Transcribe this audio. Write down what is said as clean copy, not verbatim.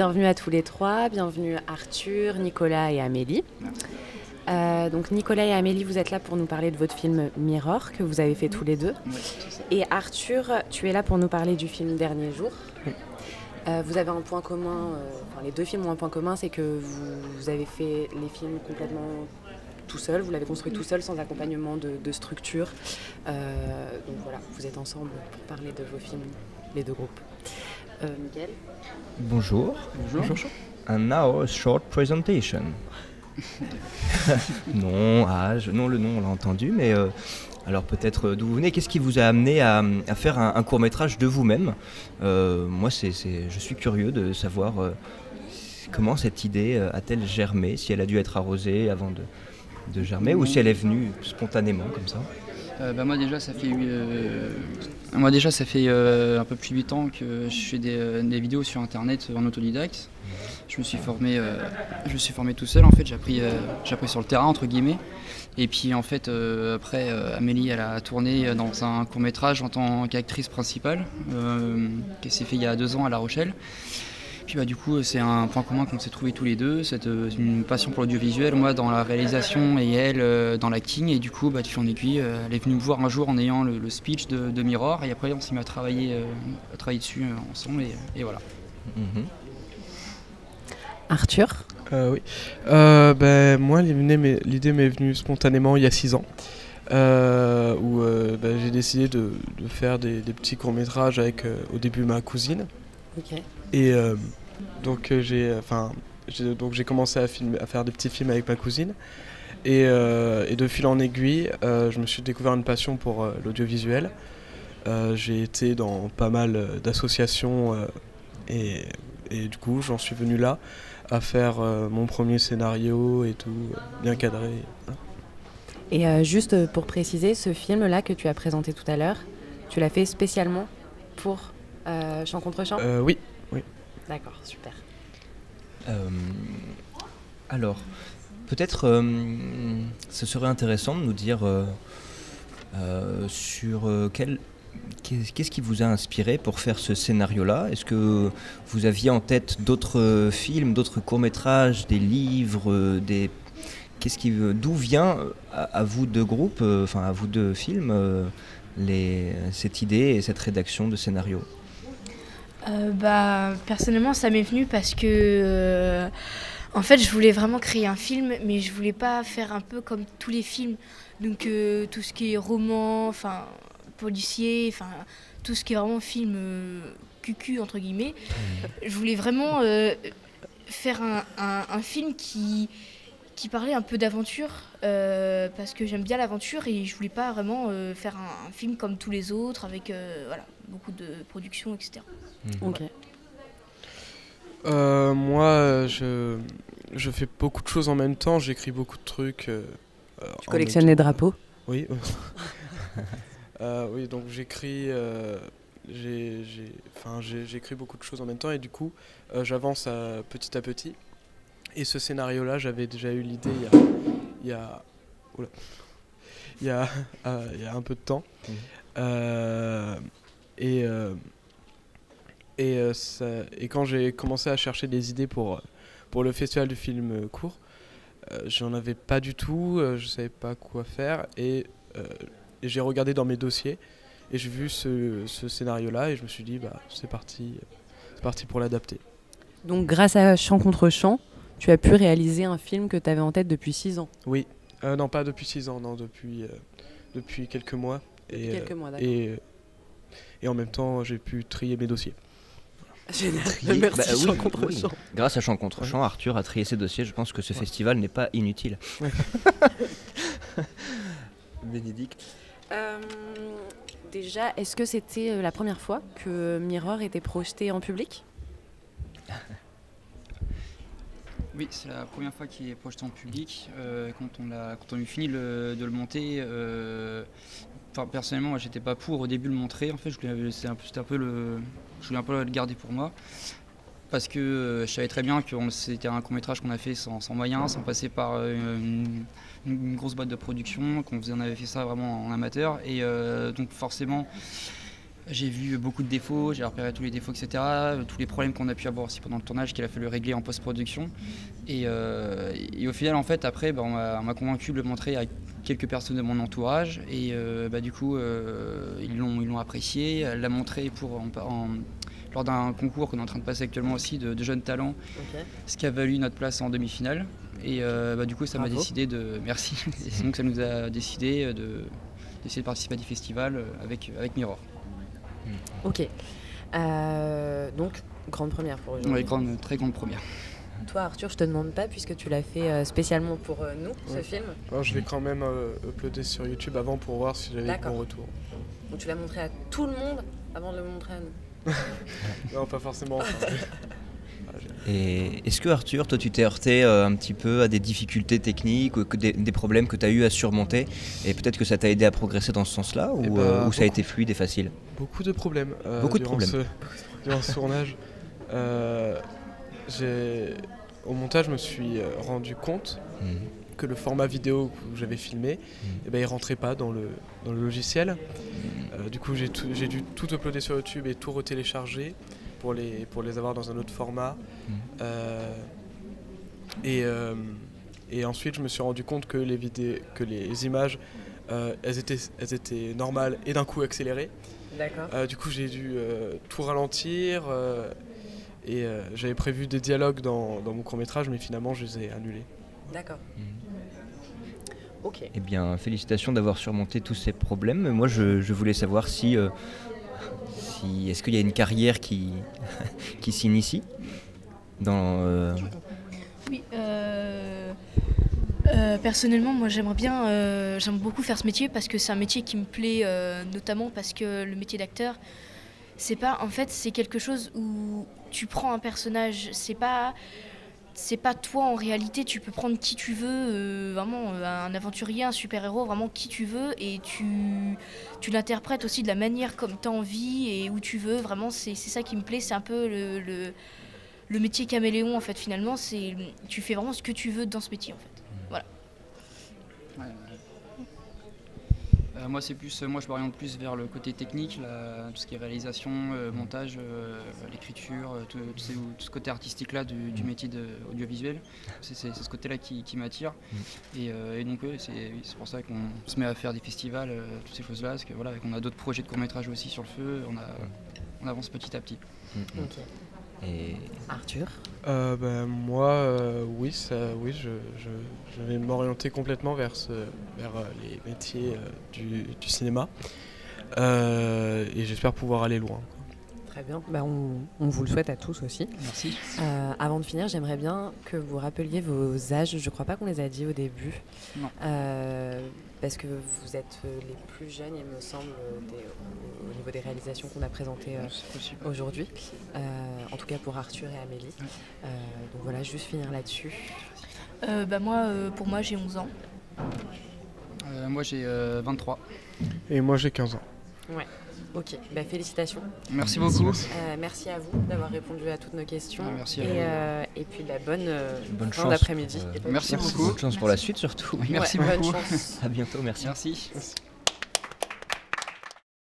bienvenue à tous les trois, bienvenue Arthur, Nicolas et Amélie. Donc Nicolas et Amélie, vous êtes là pour nous parler de votre film Mirror, que vous avez fait tous les deux. Oui, c'est ça. Et Arthur, tu es là pour nous parler du film Dernier Jour. Oui. Vous avez un point commun, les deux films ont un point commun, c'est que vous avez fait les films complètement tout seul, vous l'avez construit tout seul, sans accompagnement de structure. Donc voilà, vous êtes ensemble pour parler de vos films, les deux groupes. Miguel. Bonjour. Bonjour. And now a short presentation. Non, le nom on l'a entendu, mais alors peut-être d'où vous venez, qu'est-ce qui vous a amené à faire un court-métrage de vous-même? Moi, je suis curieux de savoir comment cette idée a-t-elle germé, si elle a dû être arrosée avant de germer, ou si elle est venue spontanément comme ça. Moi déjà ça fait un peu plus de 8 ans que je fais des vidéos sur internet en autodidacte. Je me suis formé tout seul en fait, j'ai appris sur le terrain entre guillemets. Et puis en fait après Amélie elle a tourné dans un court-métrage en tant qu'actrice principale qui s'est fait il y a 2 ans à La Rochelle. Puis du coup c'est un point commun qu'on s'est trouvé tous les deux, une passion pour l'audiovisuel, moi dans la réalisation et elle dans l'acting, et du coup de fil en aiguille elle est venue me voir un jour en ayant le speech de Mirror, et après on s'est mis à travailler dessus ensemble et voilà. Mm-hmm. Arthur. Oui. Moi l'idée m'est venue spontanément il y a 6 ans. Où j'ai décidé de faire des petits courts-métrages avec au début ma cousine. Ok. Et donc j'ai commencé à faire des petits films avec ma cousine. Et de fil en aiguille, je me suis découvert une passion pour l'audiovisuel. J'ai été dans pas mal d'associations et du coup j'en suis venu là à faire mon premier scénario et tout, bien cadré. Et juste pour préciser, ce film-là que tu as présenté tout à l'heure, tu l'as fait spécialement pour Chant contre Chant ? Oui. D'accord, super. Alors, peut-être ce serait intéressant de nous dire sur qu'est-ce qui vous a inspiré pour faire ce scénario-là? Est-ce que vous aviez en tête d'autres films, d'autres courts-métrages, des livres, d'où vient à vous deux groupes, à vous deux films, cette idée et cette rédaction de scénario? Personnellement ça m'est venu parce que en fait je voulais vraiment créer un film, mais je voulais pas faire un peu comme tous les films, donc tout ce qui est roman, policier, tout ce qui est vraiment film cucu entre guillemets. Je voulais vraiment faire un film qui parlait un peu d'aventure, parce que j'aime bien l'aventure, et je voulais pas vraiment faire un film comme tous les autres avec beaucoup de production, etc. Ok. Moi, je fais beaucoup de choses en même temps, j'écris beaucoup de trucs. Tu collectionnes les drapeaux ? Oui. Oui, donc j'écris, j'écris beaucoup de choses en même temps, et du coup, j'avance petit à petit. Et ce scénario-là, j'avais déjà eu l'idée il y a un peu de temps. Et quand j'ai commencé à chercher des idées pour le festival du film court, j'en avais pas du tout, je savais pas quoi faire, et j'ai regardé dans mes dossiers et j'ai vu ce scénario-là, et je me suis dit c'est parti pour l'adapter. Donc grâce à Chant contre Chant, tu as pu réaliser un film que tu avais en tête depuis 6 ans. Oui, non pas depuis 6 ans, non, depuis quelques mois. Quelques mois, d'accord. Et en même temps, j'ai pu trier mes dossiers. Génial, merci Chant contre Chant. Grâce à Chant contre Chant, Arthur a trié ses dossiers. Je pense que ce festival n'est pas inutile. Ouais. Bénédicte. Déjà, est-ce que c'était la première fois que Mirror était projeté en public ? Oui, c'est la première fois qu'il est projeté en public. Quand on a eu fini de le monter, personnellement, moi, j'étais pas pour au début le montrer. En fait, je voulais un peu le garder pour moi, parce que je savais très bien que c'était un court-métrage qu'on a fait sans moyens, sans passer par une grosse boîte de production, on avait fait ça vraiment en amateur, et donc forcément J'ai vu beaucoup de défauts, j'ai repéré tous les défauts, etc. Tous les problèmes qu'on a pu avoir aussi pendant le tournage qu'il a fallu régler en post-production. Et au final, en fait, après, on m'a convaincu de le montrer à quelques personnes de mon entourage. Et du coup, ils l'ont apprécié. Elle l'a montré lors d'un concours qu'on est en train de passer actuellement aussi de jeunes talents, ce qui a valu notre place en demi-finale. Et du coup, ça m'a décidé de... Merci. Et donc, ça nous a décidé d'essayer de participer à des festivals avec Mirror. Ok. Donc, grande première pour aujourd'hui. Oui, très grande première. Toi, Arthur, je te demande pas, puisque tu l'as fait spécialement pour nous, ce film. Alors, je l'ai quand même uploadé sur YouTube avant pour voir si j'avais de bons retours. Donc tu l'as montré à tout le monde avant de le montrer à nous? Non, pas forcément. Et est-ce que Arthur, toi tu t'es heurté un petit peu à des difficultés techniques ou des problèmes que tu as eu à surmonter et peut-être que ça t'a aidé à progresser dans ce sens-là ou ça a été fluide et facile? Beaucoup de problèmes. Durant ce tournage. Au montage, je me suis rendu compte que le format vidéo que j'avais filmé, il rentrait pas dans le logiciel. Du coup, j'ai dû tout uploader sur YouTube et tout retélécharger pour les avoir dans un autre format. Et ensuite, je me suis rendu compte que les images, elles étaient normales et d'un coup accélérées. D'accord. Du coup, j'ai dû tout ralentir. Et j'avais prévu des dialogues dans mon court-métrage, mais finalement, je les ai annulés. D'accord. Ok. Eh bien, félicitations d'avoir surmonté tous ces problèmes. Moi, je voulais savoir si est-ce qu'il y a une carrière qui s'initie dans... Oui, personnellement, moi j'aimerais bien, j'aime beaucoup faire ce métier parce que c'est un métier qui me plaît, notamment parce que le métier d'acteur, c'est quelque chose où tu prends un personnage, c'est pas toi en réalité, tu peux prendre qui tu veux, vraiment un aventurier, un super-héros, vraiment qui tu veux, et tu l'interprètes aussi de la manière comme tu as envie et où tu veux, vraiment c'est ça qui me plaît, c'est un peu le métier caméléon en fait finalement, tu fais vraiment ce que tu veux dans ce métier en fait, voilà. Moi je m'oriente plus vers le côté technique, tout ce qui est réalisation, montage, l'écriture, tout ce côté artistique là du métier audiovisuel. C'est ce côté là qui m'attire. Et donc c'est pour ça qu'on se met à faire des festivals, toutes ces choses là, parce que voilà, on a d'autres projets de court-métrage aussi sur le feu, on avance petit à petit. Ok. Et Arthur? Moi, oui, je vais m'orienter complètement vers les métiers du cinéma et j'espère pouvoir aller loin. Très bien, on vous le souhaite à tous aussi. Merci. Avant de finir, j'aimerais bien que vous rappeliez vos âges. Je ne crois pas qu'on les a dit au début. Non. Parce que vous êtes les plus jeunes, il me semble, au niveau des réalisations qu'on a présentées aujourd'hui. En tout cas pour Arthur et Amélie. Donc voilà, juste finir là-dessus. Pour moi, j'ai 11 ans. Moi j'ai 23. Et moi j'ai 15 ans. Ouais. Ok, félicitations. Merci beaucoup. Merci à vous d'avoir répondu à toutes nos questions. Merci à vous. Et puis bonne fin chance. d'après-midi. Merci beaucoup. Bonne chance pour la suite surtout. Merci Ouais, beaucoup. bonne chance. À bientôt, merci. Merci. Merci.